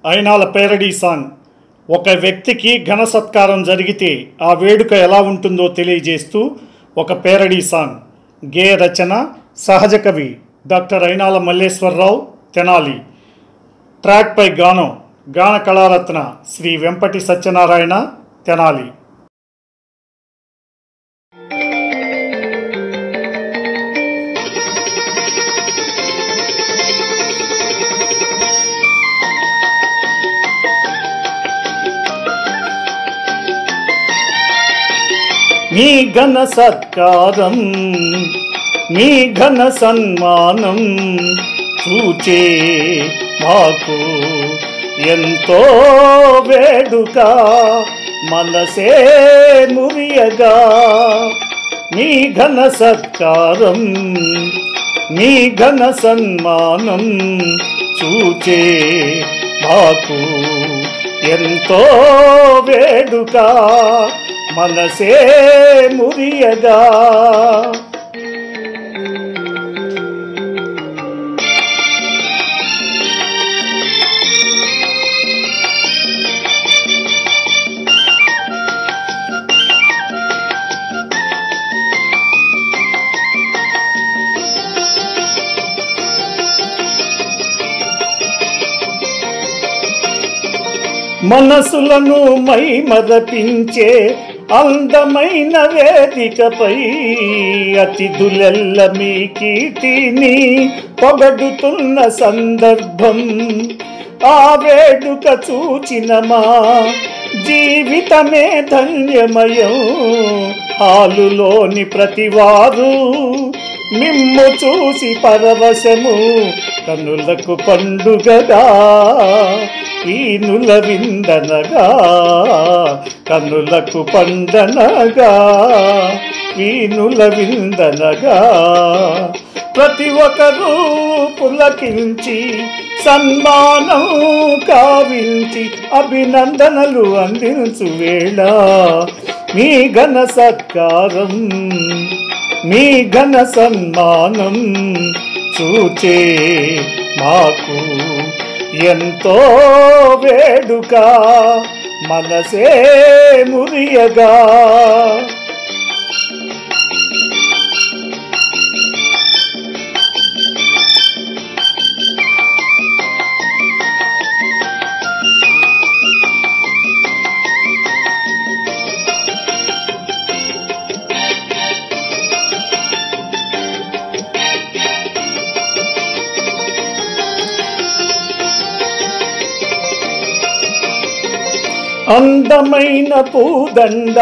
Ayinala parody song. ఒక వ్యక్తికి ఘన సత్కారం జరిగితే ఆ వేడుక ఎలా ఉంటుందో తెలియజేస్తూ ఒక పేరడీ సాంగ్. గేయ రచన సహజ కవి డాక్టర్ అయినాల మల్లేశ్వరరావు, తెనాలి. ట్రాక్పై గానం గాన కళారత్న శ్రీ వెంపటి సత్యనారాయణ, తెనాలి. మీ ఘన సత్కారం, మీ ఘన సన్మానం చూచే మాకు ఎంతో వేడుక, మనసే మురియగా. మీ ఘన సత్కారం, మీ ఘన సన్మానం చూచే మాకు ఎంతో వేడుక, మనసే మురియగా. మనసులను మైమరపించే అందమైన వేదికపై అతిథులెల్ల మీ కీర్తిని పొగడుతున్న సందర్భం. ఆ వేడుక చూచిన మా జీవితమే ధన్యమయం. హాలులోని ప్రతివారు మిమ్ము చూసి పరవశము, కనులకు పండుగగా వీనుల విందనగా. కనులకు పండనగా వీనుల విందనగా. ప్రతి ఒక్కరూ పులకించి సన్మానం కావించి అభినందనలు అందించు వేళ. మీ ఘన సత్కారం, మీ ఘన సన్మానం చూచే మాకు ఎంతో వేడుక, మనసే మురియగా. అందమైన పూదండ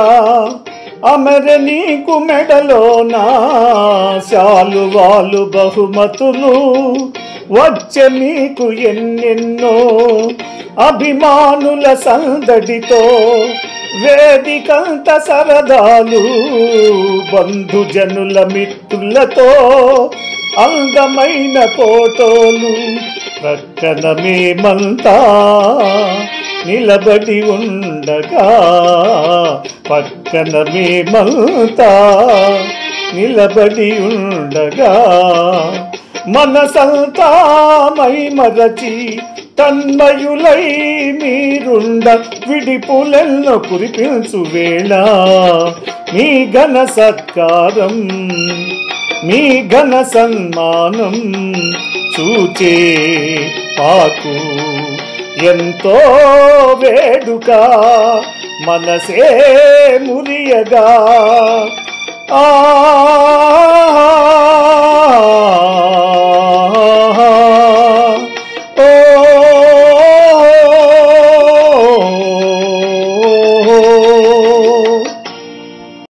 అమర నీకు మెడలోన, శాలువాలు బహుమతులు వచ్చే మీకు ఎన్నెన్నో. అభిమానుల సందడితో వేదికంత సరదాలు, బంధుజనుల మిత్రులతో అందమైన ఫోటోలు. ప్రక్కన మేమంతా నిలబడి ఉండగా, పక్కన మేమంతా నిలబడి ఉండగా. మనసంతా మైమరచి తన్మయులై మీరుండ, విడిపులెన్నో కురిపించు వేళ. మీ ఘన సత్కారం, మీ ఘన సన్మానం చూచే మాకు ఎంతో వేడుక, మనసే మురియగా.